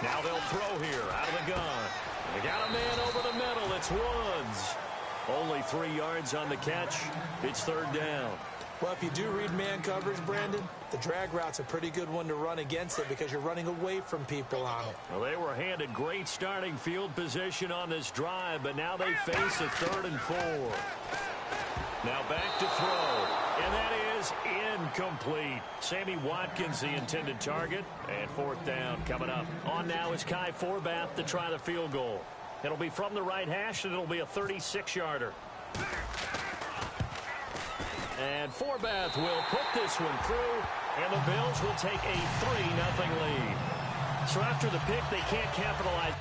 Now they'll throw here out of the gun. They got a man over the middle. It's Woods. Only 3 yards on the catch. It's third down. Well, if you do read man coverage, Brandon, the drag route's a pretty good one to run against it because you're running away from people on it. Well, they were handed great starting field position on this drive, but now they face a 3rd and 4. Now back to throw, and that is incomplete. Sammy Watkins, the intended target, and 4th down coming up. On now is Kai Forbath to try the field goal. It'll be from the right hash, and it'll be a 36-yarder. And Forbath will put this one through, and the Bills will take a 3-0 lead. So after the pick, they can't capitalize.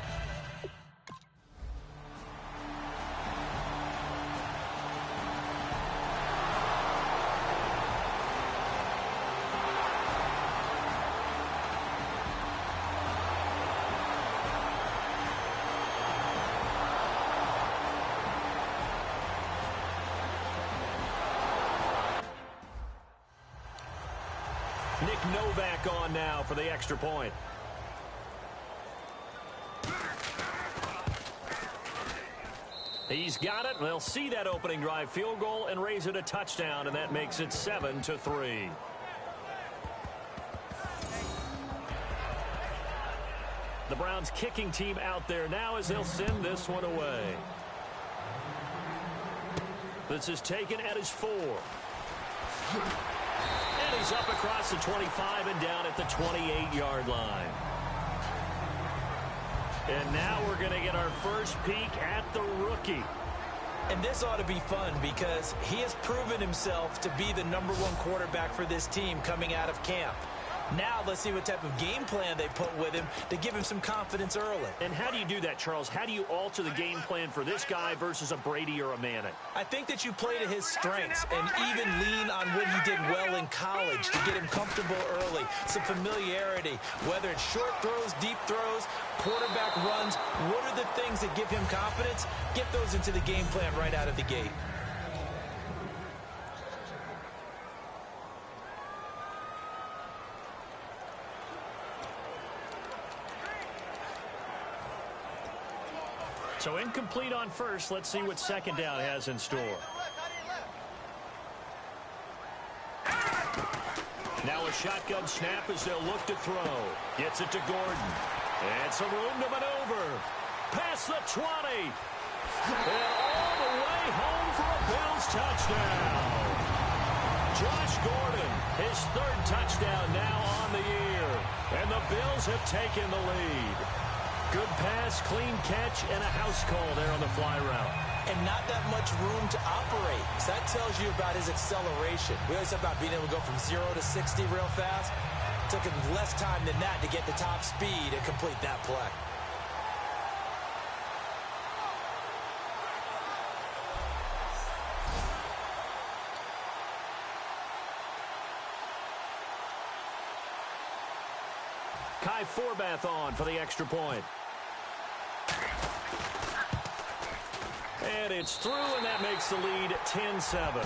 Nick Novak on now for the extra point. He's got it. They'll see that opening drive field goal and raise it a touchdown, and that makes it 7-3. The Browns kicking team out there now as they'll send this one away. This is taken at his 4. And he's up across the 25 and down at the 28-yard line. And now we're going to get our first peek at the rookie. And this ought to be fun because he has proven himself to be the #1 quarterback for this team coming out of camp. Now let's see what type of game plan they put with him to give him some confidence early. And how do you do that, Charles? How do you alter the game plan for this guy versus a Brady or a Manning? I think that you play to his strengths and even lean on what he did well in college to get him comfortable early. Some familiarity, whether it's short throws, deep throws, quarterback runs. What are the things that give him confidence? Get those into the game plan right out of the gate. So incomplete on first. Let's see what second down has in store. Now a shotgun snap as they'll look to throw. Gets it to Gordon. And some room to maneuver. Past the 20. And all the way home for a Bills touchdown. Josh Gordon, his 3rd touchdown now on the year. And the Bills have taken the lead. Good pass, clean catch, and a house call there on the fly route. And not that much room to operate. So that tells you about his acceleration. We always talk about being able to go from 0 to 60 real fast. It took him less time than that to get the top speed and complete that play. Kai Forbath on for the extra point. And it's through, and that makes the lead 10-7.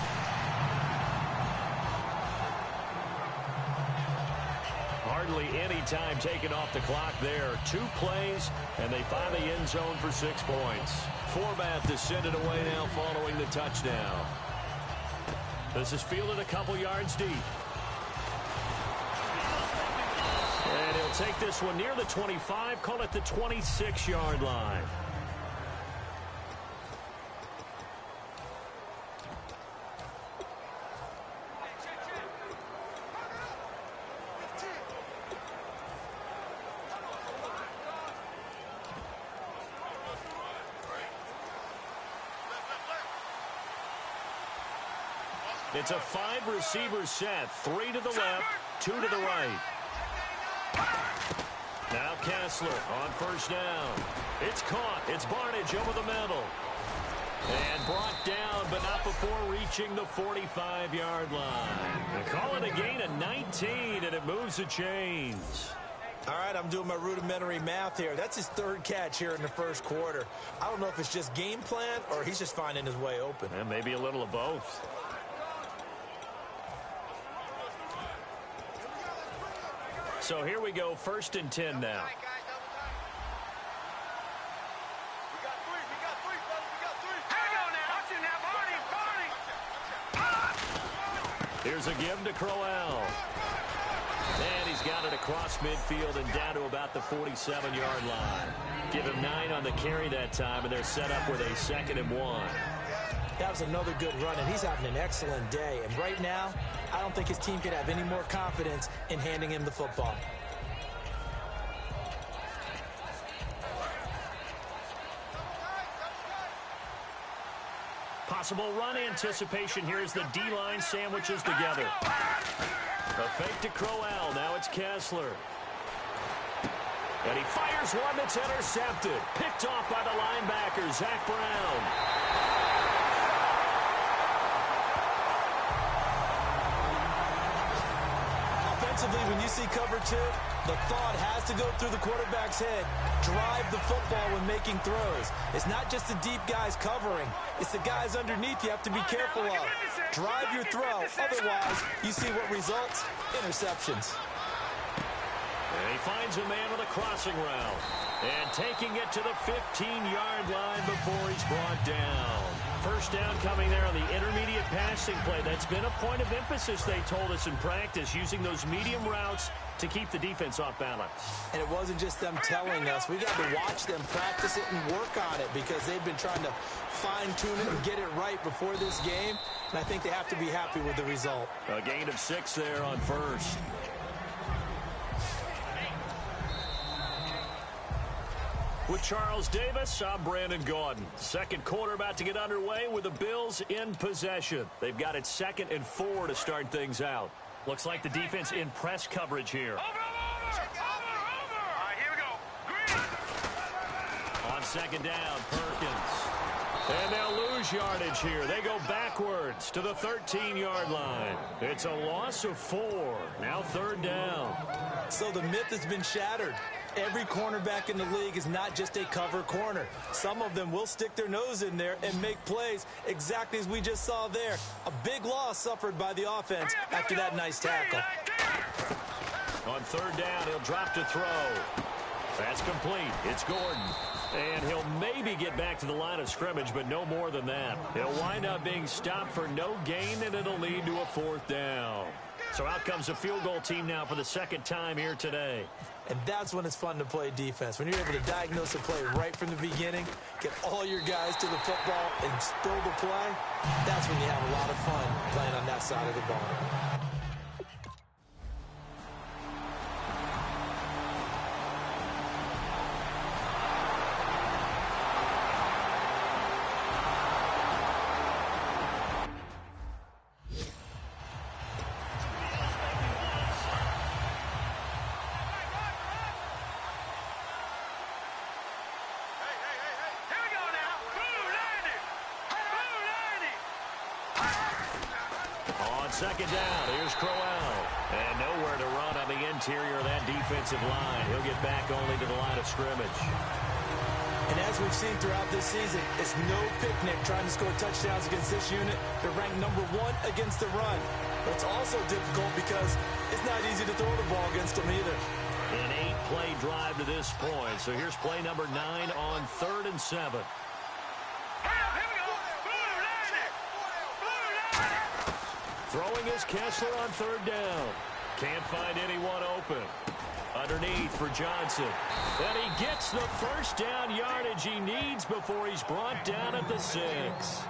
Hardly any time taken off the clock there. 2 plays, and they find the end zone for 6 points. Forbath is sent it away now following the touchdown. This is fielded a couple yards deep. And he'll take this one near the 25, call it the 26-yard line. It's a 5-receiver set. 3 to the left, 2 to the right. Now Kessler on first down. It's caught. It's Barnidge over the middle. And brought down, but not before reaching the 45-yard line. They call it a gain of 19, and it moves the chains. All right, I'm doing my rudimentary math here. That's his 3rd catch here in the first quarter. I don't know if it's just game plan or he's just finding his way open. And maybe a little of both. So here we go, 1st and 10 now. Here's a give to Crowell. And he's got it across midfield and down to about the 47-yard line. Give him 9 on the carry that time, and they're set up with a 2nd and 1. That was another good run, and he's having an excellent day. And right now, I don't think his team could have any more confidence in handing him the football. Possible run anticipation here as the D-line sandwiches together. A fake to Crowell. Now it's Kessler. And he fires one that's intercepted. Picked off by the linebacker, Zach Brown. Offensively, when you see cover 2, the thought has to go through the quarterback's head. Drive the football when making throws. It's not just the deep guys covering. It's the guys underneath you have to be careful of. Drive your throw. Otherwise, you see what results? Interceptions. And he finds a man with a crossing route. And taking it to the 15-yard line before he's brought down. First down coming there on the intermediate passing play. That's been a point of emphasis, they told us in practice, using those medium routes to keep the defense off balance. And it wasn't just them telling us. We got to watch them practice it and work on it because they've been trying to fine-tune it and get it right before this game. And I think they have to be happy with the result. A gain of 6 there on first. With Charles Davis, I'm Brandon Gaudin. Second quarter about to get underway with the Bills in possession. They've got it 2nd and 4 to start things out. Looks like the defense in press coverage here. Over. All right, here we go. On 2nd down, Perkins. And they'll lose yardage here. They go backwards to the 13-yard line. It's a loss of 4. Now 3rd down. So the myth has been shattered. Every cornerback in the league is not just a cover corner. Some of them will stick their nose in there and make plays exactly as we just saw there. A big loss suffered by the offense after that nice tackle. On 3rd down, he'll drop to throw. That's complete. It's Gordon. And he'll maybe get back to the line of scrimmage, but no more than that. He'll wind up being stopped for no gain, and it'll lead to a 4th down. So out comes a field goal team now for the 2nd time here today. And that's when it's fun to play defense. When you're able to diagnose a play right from the beginning, get all your guys to the football and spill the play, that's when you have a lot of fun playing on that side of the ball. On 2nd down, here's Crowell. And nowhere to run on the interior of that defensive line. He'll get back only to the line of scrimmage. And as we've seen throughout this season, it's no picnic trying to score touchdowns against this unit. They're ranked number 1 against the run. But it's also difficult because it's not easy to throw the ball against them either. An 8-play drive to this point. So here's play number 9 on 3rd and 7. Throwing is Kessler on 3rd down. Can't find anyone open. Underneath for Johnson. And he gets the first down yardage he needs before he's brought down at the 6.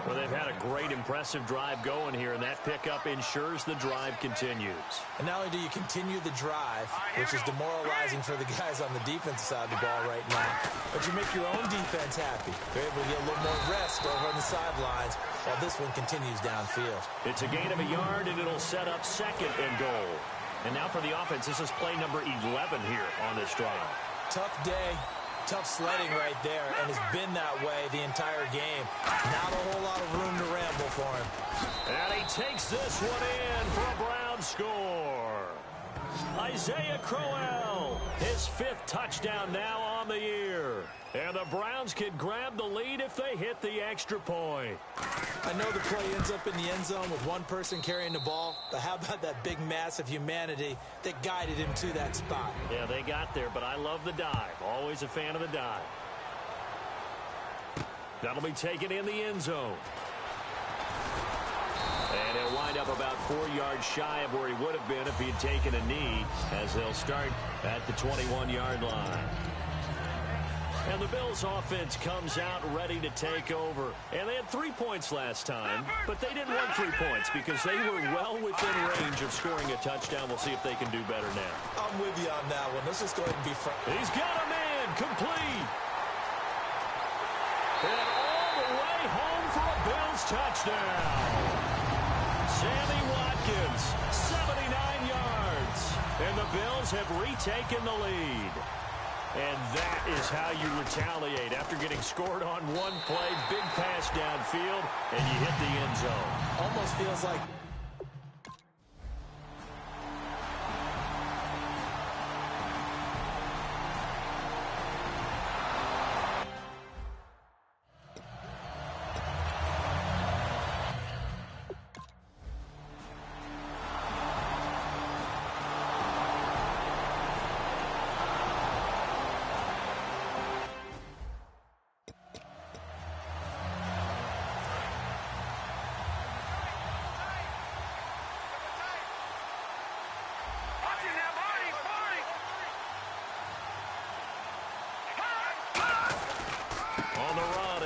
Well, they've had a great, impressive drive going here, and that pickup ensures the drive continues. And not only do you continue the drive, which is demoralizing for the guys on the defensive side of the ball right now, but you make your own defense happy. They're able to get a little more rest over on the sidelines while this one continues downfield. It's a gain of a yard, and it'll set up 2nd and goal. And now for the offense, this is play number 11 here on this drive. Tough day. Tough sledding right there, and it's been that way the entire game. Not a whole lot of room to ramble for him. And he takes this one in for a Brown score. Isaiah Crowell His 5th touchdown now on the year. And the Browns can grab the lead if they hit the extra point. I know the play ends up in the end zone with one person carrying the ball, but how about that big mass of humanity that guided him to that spot? Yeah, they got there, but I love the dive. Always a fan of the dive. That'll be taken in the end zone. And he'll wind up about 4 yards shy of where he would have been if he had taken a knee, as they'll start at the 21-yard line. And the Bills offense comes out ready to take over. And they had 3 points last time, but they didn't want 3 points because they were well within range of scoring a touchdown. We'll see if they can do better now. I'm with you on that one. Let's just go ahead and be frank. He's got a man complete. And all the way home for a Bills touchdown. Sammy Watkins, 79 yards. And the Bills have retaken the lead. And that is how you retaliate after getting scored on one play, big pass downfield, and you hit the end zone. Almost feels like...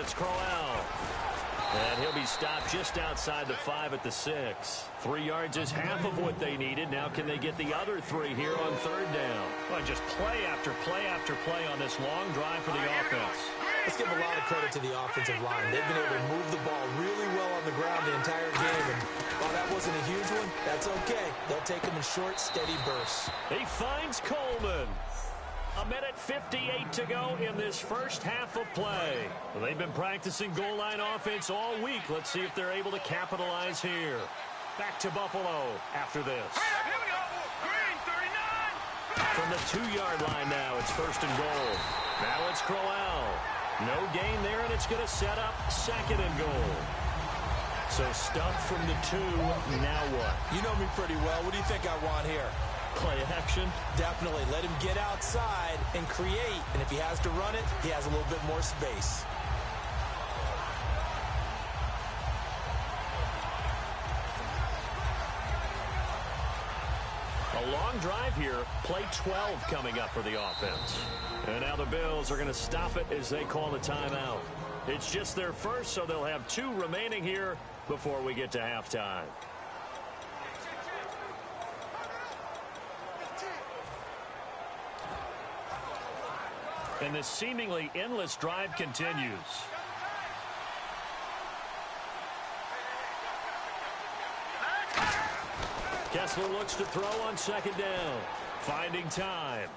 It's Crowell. And he'll be stopped just outside the 5 at the 6. 3 yards is half of what they needed. Now can they get the other 3 here on 3rd down? Well, just play after play after play on this long drive for the offense. Let's give a lot of credit to the offensive line. They've been able to move the ball really well on the ground the entire game. And while that wasn't a huge one, that's okay. They'll take them in short, steady bursts. He finds Coleman. 1:58 to go in this first half of play. Well, they've been practicing goal line offense all week. Let's see if they're able to capitalize here. Back to Buffalo after this. Here we go. Green, 39. From the 2-yard line now, it's 1st and goal. Now it's Crowell. No gain there, and it's going to set up 2nd and goal. So stuffed from the 2. Now what? You know me pretty well. What do you think I want here? Play action? Definitely. Let him get outside and create. And if he has to run it, he has a little bit more space. A long drive here. Play 12 coming up for the offense. And now the Bills are going to stop it as they call the timeout. It's just their first, so they'll have 2 remaining here before we get to halftime. And this seemingly endless drive continues. Kessler looks to throw on 2nd down. Finding time.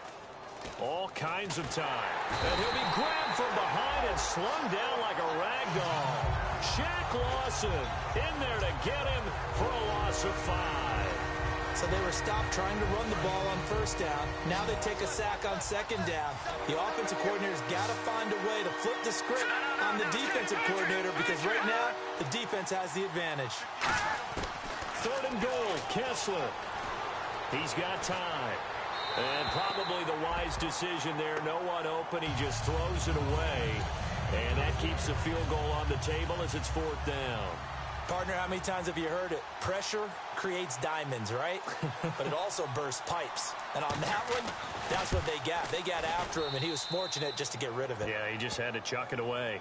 All kinds of time. And he'll be grabbed from behind and slung down like a rag doll. Shaq Lawson in there to get him for a loss of 5. So they were stopped trying to run the ball on 1st down. Now they take a sack on 2nd down. The offensive coordinator's got to find a way to flip the script on the defensive coordinator because right now the defense has the advantage. 3rd and goal, Kessler. He's got time. And probably the wise decision there. No one open. He just throws it away. And that keeps the field goal on the table as it's 4th down. Partner, how many times have you heard it? Pressure creates diamonds, right? But it also bursts pipes. And on that one, that's what they got. They got after him, and he was fortunate just to get rid of it. Yeah, he just had to chuck it away.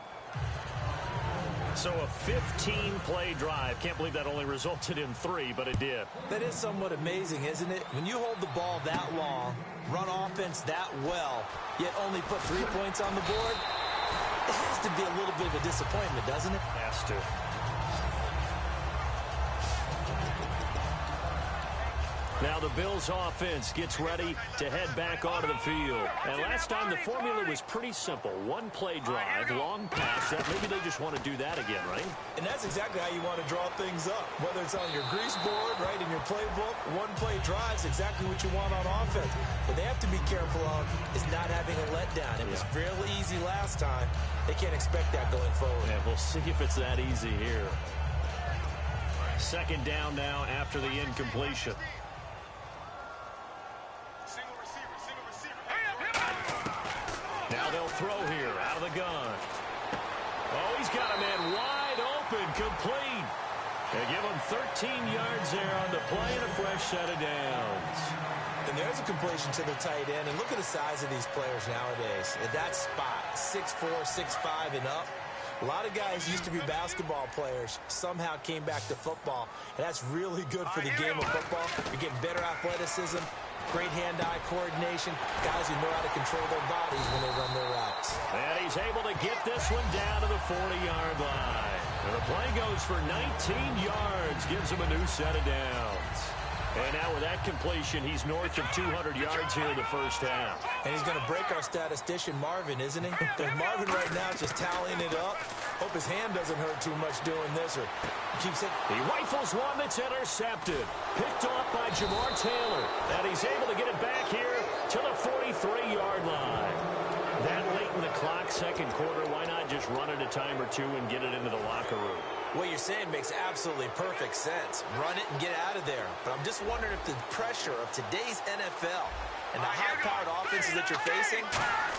So a 15-play drive. Can't believe that only resulted in 3, but it did. That is somewhat amazing, isn't it? When you hold the ball that long, run offense that well, yet only put 3 points on the board, it has to be a little bit of a disappointment, doesn't it? Has to. Now the Bills offense gets ready to head back onto the field. And last time the formula was pretty simple. One play drive, long pass. That maybe they just want to do that again, right? And that's exactly how you want to draw things up. Whether it's on your grease board, right, in your playbook, one play drive is exactly what you want on offense. What they have to be careful of is not having a letdown. It was real easy last time. They can't expect that going forward. And we'll see if it's that easy here. Second down now after the incompletion. Now they'll throw here out of the gun. Oh, he's got a man wide open, complete. They give him 13 yards there on the play and a fresh set of downs. And there's a completion to the tight end. And look at the size of these players nowadays. At that spot, 6'4", 6'5", and up. A lot of guys used to be basketball players, somehow came back to football. And that's really good for the game of football. You're getting better athleticism, great hand-eye coordination, guys who know how to control their bodies when they run their routes. And he's able to get this one down to the 40-yard line. And the play goes for 19 yards, gives him a new set of downs. And now with that completion, he's north of 200 yards here in the first half. And he's going to break our statistician, Marvin, isn't he? Because Marvin right now is just tallying it up. Hope his hand doesn't hurt too much doing this or keeps it. He rifles one that's intercepted. Picked off by Jamar Taylor. And he's able to get it back here to the 43-yard line. That late in the clock, second quarter, why not just run it a time or two and get it into the locker room? What you're saying makes absolutely perfect sense. Run it and get out of there. But I'm just wondering if the pressure of today's NFL and the high-powered offenses that you're facing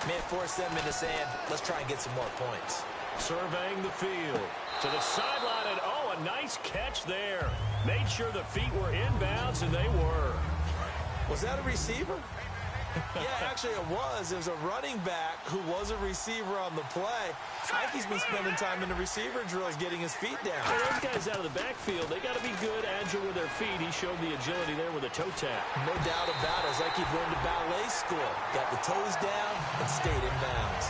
may force them into saying, let's try and get some more points. Surveying the field to the sideline, and oh, a nice catch there. Made sure the feet were inbounds, and they were. Was that a receiver? Yeah, actually it was. It was a running back who was a receiver on the play. I think he's been spending time in the receiver drills getting his feet down. Well, those guys out of the backfield, they got to be good, agile with their feet. He showed the agility there with a toe tap. No doubt about it. It's like he'd gone to ballet school. Got the toes down and stayed in bounds.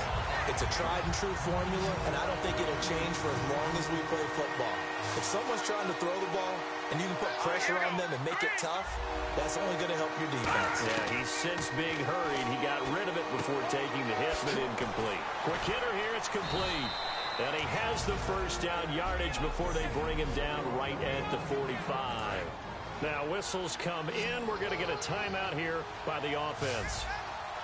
It's a tried and true formula, and I don't think it'll change for as long as we play football. If someone's trying to throw the ball and you can put pressure on them and make it tough, that's only going to help your defense. Yeah, he's since being hurried. He got rid of it before taking the hit, but incomplete. Quick hitter here, it's complete. And he has the first down yardage before they bring him down right at the 45. Now whistles come in. We're going to get a timeout here by the offense.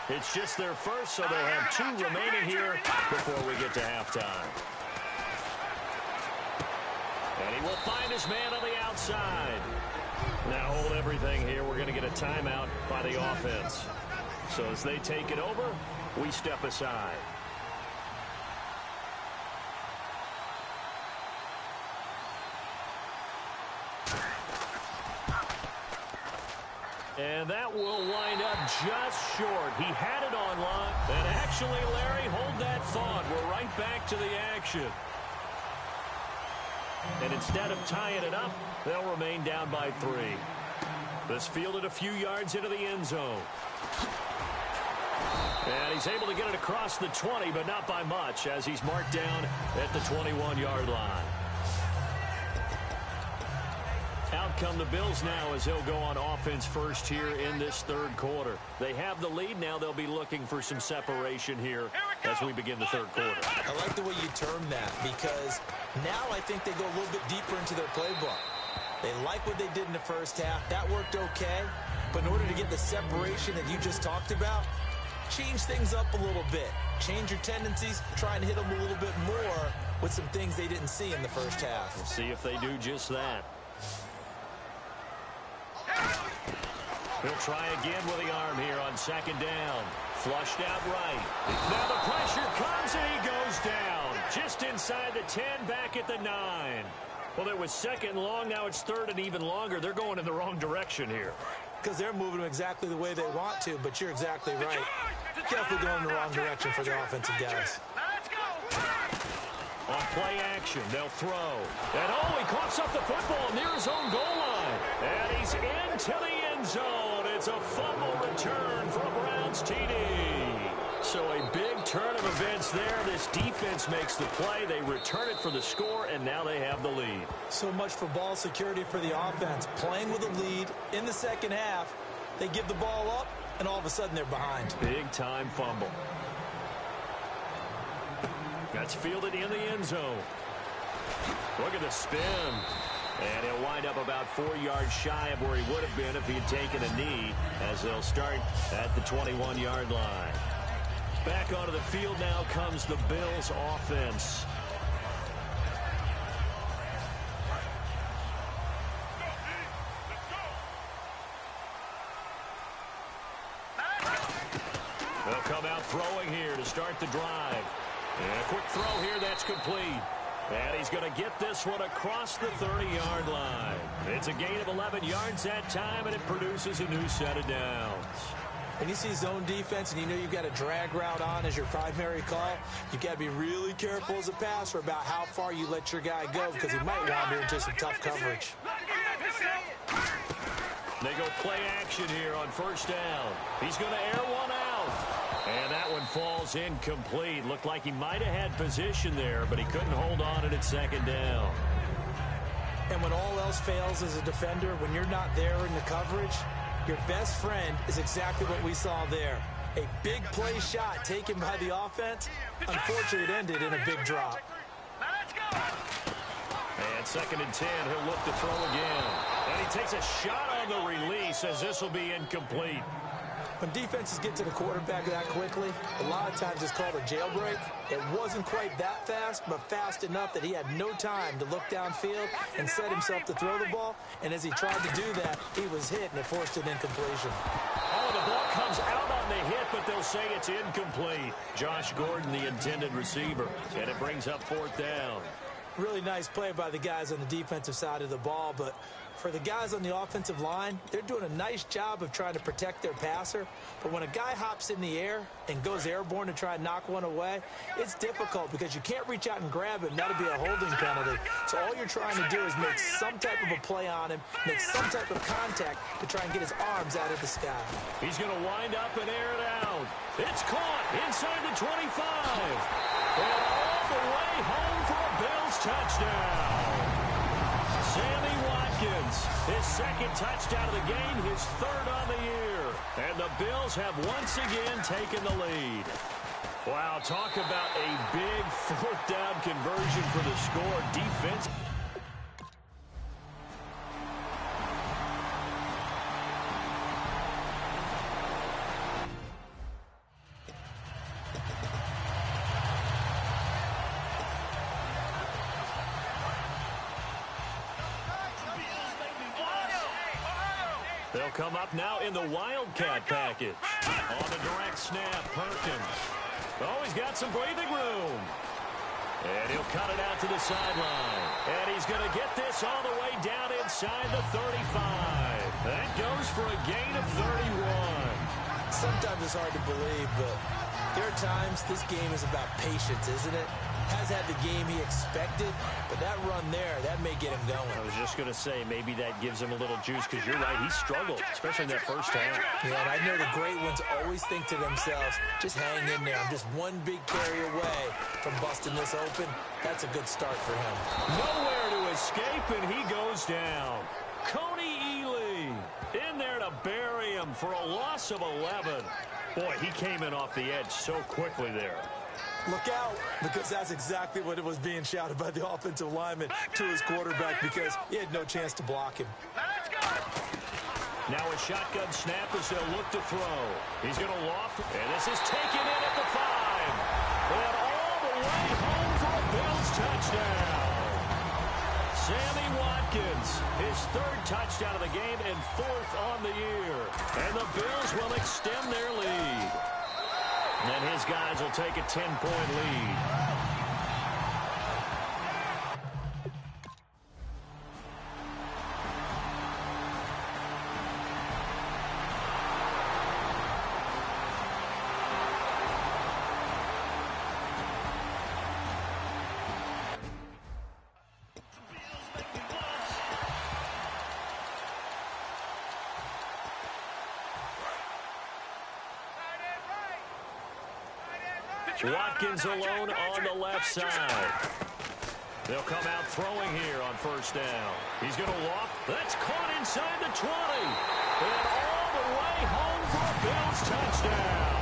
It's just their first, so they'll have two remaining here before we get to halftime. And he will find his man on the outside. Now hold everything here. We're going to get a timeout by the offense. So as they take it over, we step aside. And that will wind up just short. He had it on line. And actually, Larry, hold that thought. We're right back to the action. And instead of tying it up, they'll remain down by 3. This fielded a few yards into the end zone. And he's able to get it across the 20, but not by much, as he's marked down at the 21-yard line. Out come the Bills now as they'll go on offense first here in this third quarter. They have the lead. Now they'll be looking for some separation here as we begin the third quarter. I like the way you term that because now I think they go a little bit deeper into their playbook. They like what they did in the first half. That worked okay. But in order to get the separation that you just talked about, change things up a little bit. Change your tendencies. Try and hit them a little bit more with some things they didn't see in the first half. We'll see if they do just that. He'll try again with the arm here on second down. Flushed out right. Now the pressure comes and he goes down. Just inside the 10, back at the 9. Well, it was second long. Now it's third and even longer. They're going in the wrong direction here. Because they're moving them exactly the way they want to, but you're exactly right. Definitely going in the wrong direction for the offensive guys. On play action, they'll throw. And oh, he coughs up the football near his own goal line. And he's into the end zone. It's a fumble return for a Browns TD. So a big turn of events there. This defense makes the play. They return it for the score, and now they have the lead. So much for ball security for the offense. Playing with a lead in the second half, they give the ball up, and all of a sudden they're behind. Big-time fumble. That's fielded in the end zone. Look at the spin. And he'll wind up about 4 yards shy of where he would have been if he had taken a knee, as they'll start at the 21-yard line. Back onto the field now comes the Bills offense. They'll come out throwing here to start the drive. And a quick throw here that's complete. And he's going to get this one across the 30-yard line. It's a gain of 11 yards that time, and it produces a new set of downs. When you see zone defense and you know you've got a drag route on as your primary call, you've got to be really careful as a passer about how far you let your guy go, because he might wander into some tough coverage. They go play action here on first down. He's going to air one out. And that one falls incomplete. Looked like he might have had position there, but he couldn't hold on at second down. And when all else fails as a defender, when you're not there in the coverage, your best friend is exactly what we saw there. A big play shot taken by the offense. Unfortunately, it ended in a big drop. And 2nd and 10, he'll look to throw again. And he takes a shot on the release as this will be incomplete. When defenses get to the quarterback that quickly, a lot of times it's called a jailbreak. It wasn't quite that fast, but fast enough that he had no time to look downfield and set himself to throw the ball. And as he tried to do that, he was hit, and it forced an incompletion. Oh, the ball comes out on the hit, but they'll say it's incomplete. Josh Gordon, the intended receiver, and it brings up 4th down. Really nice play by the guys on the defensive side of the ball, but for the guys on the offensive line, they're doing a nice job of trying to protect their passer. But when a guy hops in the air and goes airborne to try and knock one away, it's difficult because you can't reach out and grab him. That'll be a holding penalty. So all you're trying to do is make some type of a play on him, make some type of contact to try and get his arms out of the sky. He's going to wind up and air it out. It's caught inside the 25. And all the way home for a Bills touchdown. Sammy Watkins, his 2nd touchdown of the game, his 3rd on the year. And the Bills have once again taken the lead. Wow, talk about a big 4th down conversion for the score. Defense. They'll come up now in the Wildcat package. On the direct snap, Perkins. Oh, he's got some breathing room. And he'll cut it out to the sideline. And he's going to get this all the way down inside the 35. That goes for a gain of 31. Sometimes it's hard to believe, but there are times this game is about patience, isn't it? Has had the game he expected, but that run there, that may get him going. I was just going to say, maybe that gives him a little juice, because you're right, he struggled, especially in that first half. Yeah, and I know the great ones always think to themselves, just hang in there. I'm just one big carry away from busting this open. That's a good start for him. Nowhere to escape, and he goes down. Coney Ely in there to bury him for a loss of 11. Boy, he came in off the edge so quickly there. Look out, because that's exactly what it was being shouted by the offensive lineman to his quarterback, because he had no chance to block him. Now a shotgun snap as they'll look to throw. He's going to loft, and this is taken in at the 5. And all the way home for a Bills touchdown. Sammy Watkins, his 3rd touchdown of the game and 4th on the year. And the Bills will extend their lead. And his guys will take a 10-point lead. Watkins alone on the left side. They'll come out throwing here on first down. He's going to loft. That's caught inside the 20. And all the way home for a Bills touchdown.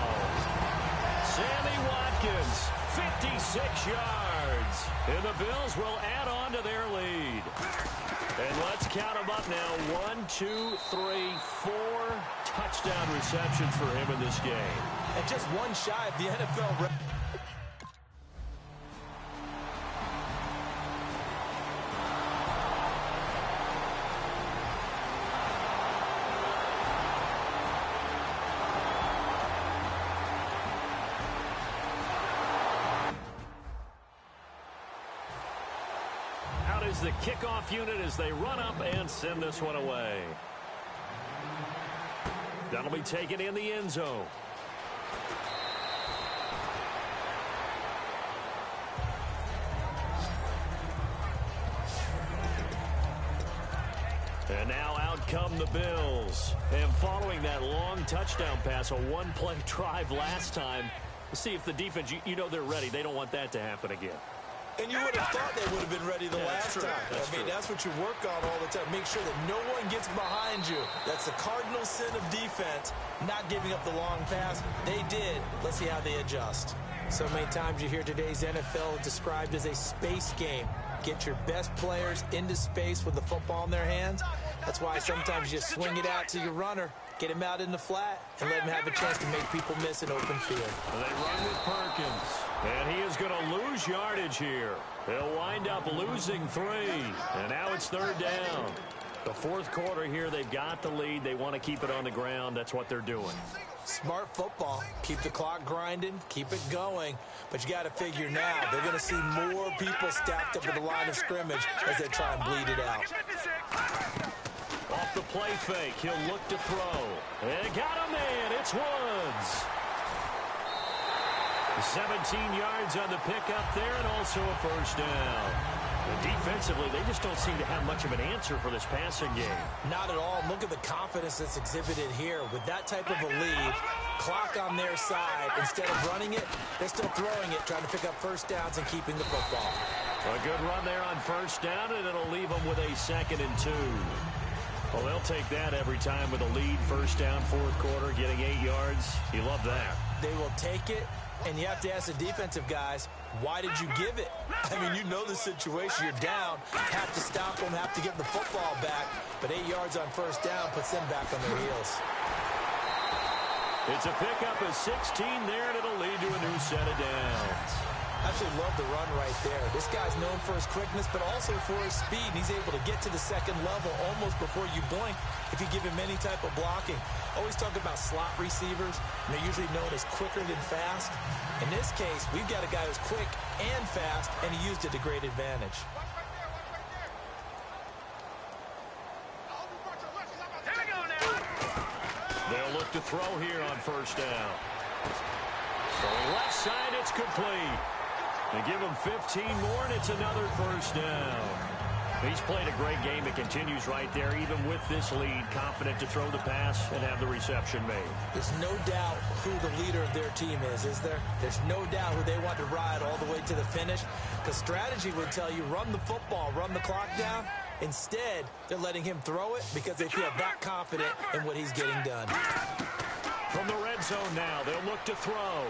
Sammy Watkins, 56 yards. And the Bills will add on to their lead. And let's count them up now. 1, 2, 3, 4 touchdown receptions for him in this game. And just one shy of the NFL record. The kickoff unit as they run up and send this one away. That'll be taken in the end zone. And now out come the Bills. And following that long touchdown pass, a one-play drive last time, see if the defense, you know they're ready. They don't want that to happen again. And you would have thought they would have been ready the last time. That's what you work on all the time. Make sure that no one gets behind you. That's the cardinal sin of defense, not giving up the long pass. They did. Let's see how they adjust. So many times you hear today's NFL described as a space game. Get your best players into space with the football in their hands. That's why sometimes you just swing it out to your runner, get him out in the flat, and let him have a chance to make people miss an open field. They run with Perkins. And he is going to lose yardage here. He'll wind up losing 3. And now it's third down. The fourth quarter here, they've got the lead. They want to keep it on the ground. That's what they're doing. Smart football. Keep the clock grinding. Keep it going. But you got to figure now, they're going to see more people stacked up at the line of scrimmage as they try and bleed it out. Off the play fake, he'll look to throw. And got him in. It's Woods. 17 yards on the pickup there and also a first down. And defensively, they just don't seem to have much of an answer for this passing game. Not at all. Look at the confidence that's exhibited here. With that type of a lead, clock on their side, instead of running it, they're still throwing it, trying to pick up first downs and keeping the football. A good run there on first down, and it'll leave them with a 2nd and 2. Well, they'll take that every time with a lead, first down, fourth quarter, getting 8 yards. You love that. They will take it. And you have to ask the defensive guys, why did you give it? I mean, you know the situation. You're down. Have to stop them, have to give the football back. But 8 yards on first down puts them back on their heels. It's a pickup of 16 there, and it'll lead to a new set of downs. I actually love the run right there. This guy's known for his quickness, but also for his speed. And he's able to get to the second level almost before you blink if you give him any type of blocking. Always talk about slot receivers, and they're usually known as quicker than fast. In this case, we've got a guy who's quick and fast, and he used it to great advantage. They'll look to throw here on first down. Going left side, it's complete. They give him 15 more, and it's another first down. He's played a great game. It continues right there, even with this lead, confident to throw the pass and have the reception made. There's no doubt who the leader of their team is there? There's no doubt who they want to ride all the way to the finish. Because strategy would tell you, run the football, run the clock down. Instead, they're letting him throw it because they feel that confident in what he's getting done. From the red zone now, they'll look to throw.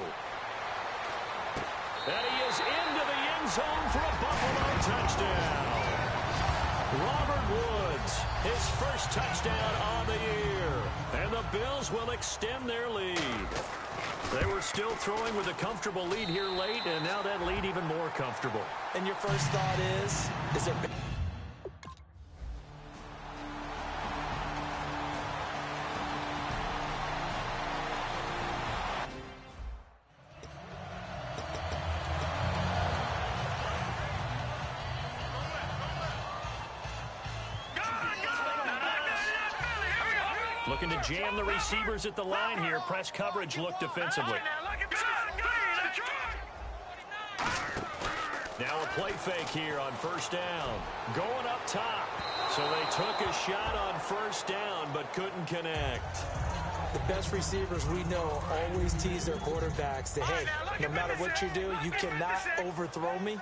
And he is into the end zone for a Buffalo touchdown. Robert Woods, his first touchdown on the year. And the Bills will extend their lead. They were still throwing with a comfortable lead here late, and now that lead even more comfortable. And your first thought is there... Looking to jam the receivers at the line here. Press coverage look defensively. Now a play fake here on first down. Going up top. So they took a shot on first down but couldn't connect. The best receivers we know always tease their quarterbacks that, hey, no matter what you do, you cannot overthrow me.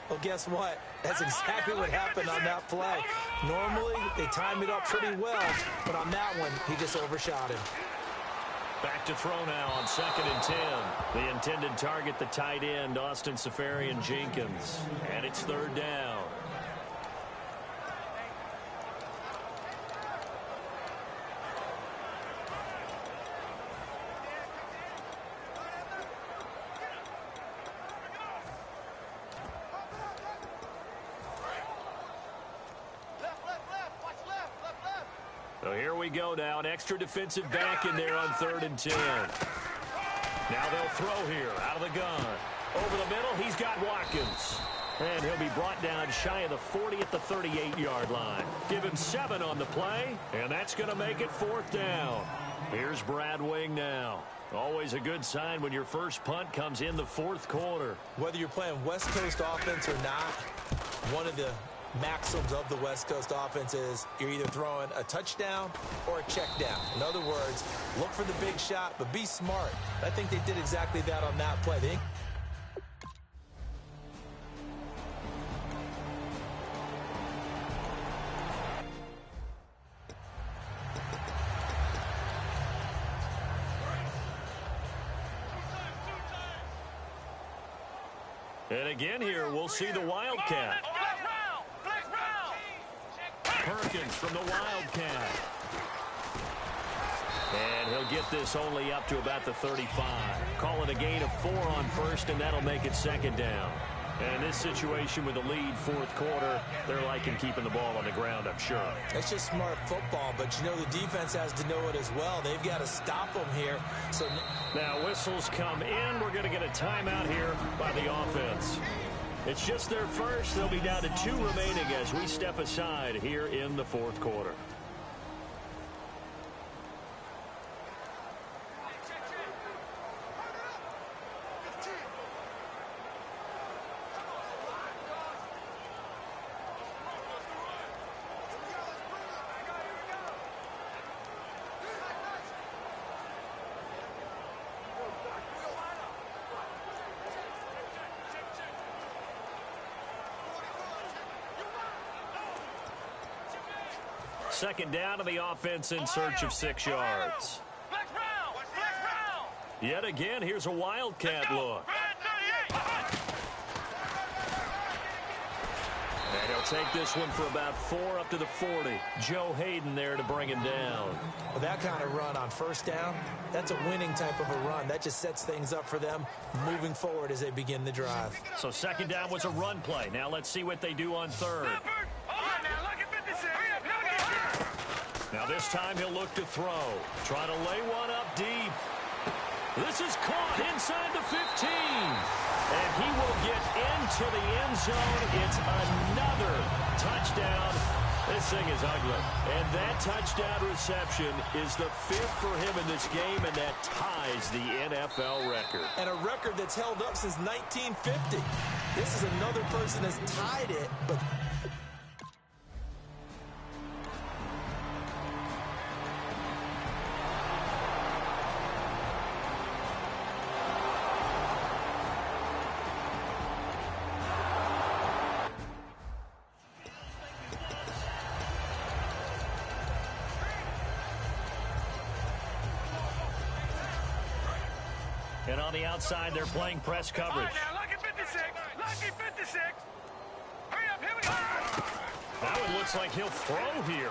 Well, guess what? That's exactly what happened on that play. Normally, they time it up pretty well, but on that one, he just overshot him. Back to throw now on 2nd and 10. The intended target, the tight end, Austin Seferian-Jenkins. And it's 3rd down. So here we go now. An extra defensive back in there on 3rd and 10. Now they'll throw here out of the gun. Over the middle, he's got Watkins. And he'll be brought down shy of the 40 at the 38-yard line. Give him 7 on the play, and that's going to make it 4th down. Here's Brad Wing now. Always a good sign when your first punt comes in the 4th quarter. Whether you're playing West Coast offense or not, one of the maxims of the West Coast offense is you're either throwing a touchdown or a check down. In other words, look for the big shot, but be smart. I think they did exactly that on that play. And again here, we'll see the Wildcat. Perkins from the Wildcat. And he'll get this only up to about the 35. Calling a gain of 4 on 1st, and that'll make it 2nd down. And this situation with the lead 4th quarter, they're liking keeping the ball on the ground, I'm sure. It's just smart football, but you know the defense has to know it as well. They've got to stop them here. So now whistles come in. We're going to get a timeout here by the offense. It's just their first. They'll be down to 2 remaining as we step aside here in the 4th quarter. Second down to the offense in search of 6 yards. Yet again, here's a Wildcat look. And he'll take this one for about 4 up to the 40. Joe Hayden there to bring him down. Well, that kind of run on 1st down, that's a winning type of a run. That just sets things up for them moving forward as they begin the drive. So 2nd down was a run play. Now let's see what they do on 3rd. Now this time he'll look to throw. Trying to lay one up deep. This is caught inside the 15. And he will get into the end zone. It's another touchdown. This thing is ugly. And that touchdown reception is the 5th for him in this game, and that ties the NFL record. And a record that's held up since 1950. This is another person that's tied it, but... And on the outside, they're playing press coverage. Lucky 56. Lucky 56. Hurry up, here we go. That one looks like he'll throw here.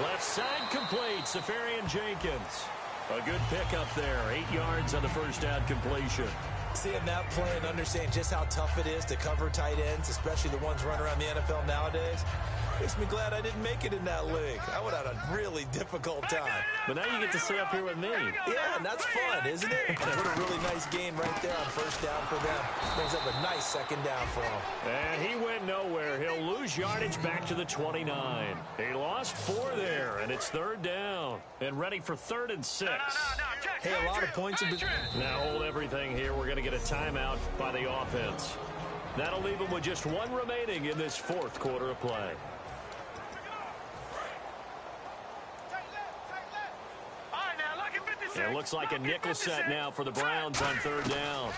Left side complete, Seferian-Jenkins. A good pickup there, 8 yards on the first down completion. Seeing that play and understand just how tough it is to cover tight ends, especially the ones running around the NFL nowadays, makes me glad I didn't make it in that league. I would have had a really difficult time. But now you get to sit up here with me. Yeah, and that's fun, isn't it? What a really nice gain right there on 1st down for them. Brings up a nice 2nd down for them. And he went nowhere. He'll lose yardage back to the 29. He lost 4 there, and it's 3rd down. And ready for 3rd and 6. Hey, a lot of points have been... Now hold everything here. We're going to get a timeout by the offense. That'll leave them with just 1 remaining in this 4th quarter of play. It looks like a nickel set now for the Browns on third down.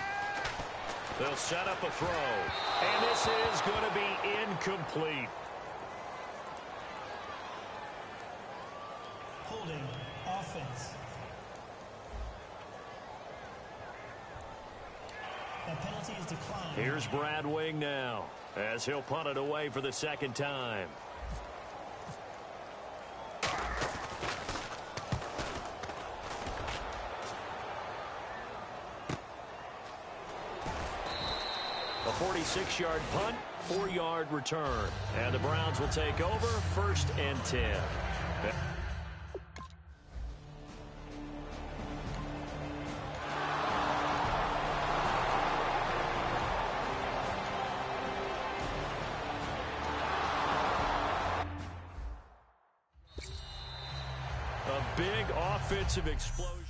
They'll set up a throw. And this is going to be incomplete. Holding offense. That penalty is declined. Here's Brad Wing now as he'll punt it away for the second time. A 46-yard punt, 4-yard return. And the Browns will take over 1st and 10. A big offensive explosion.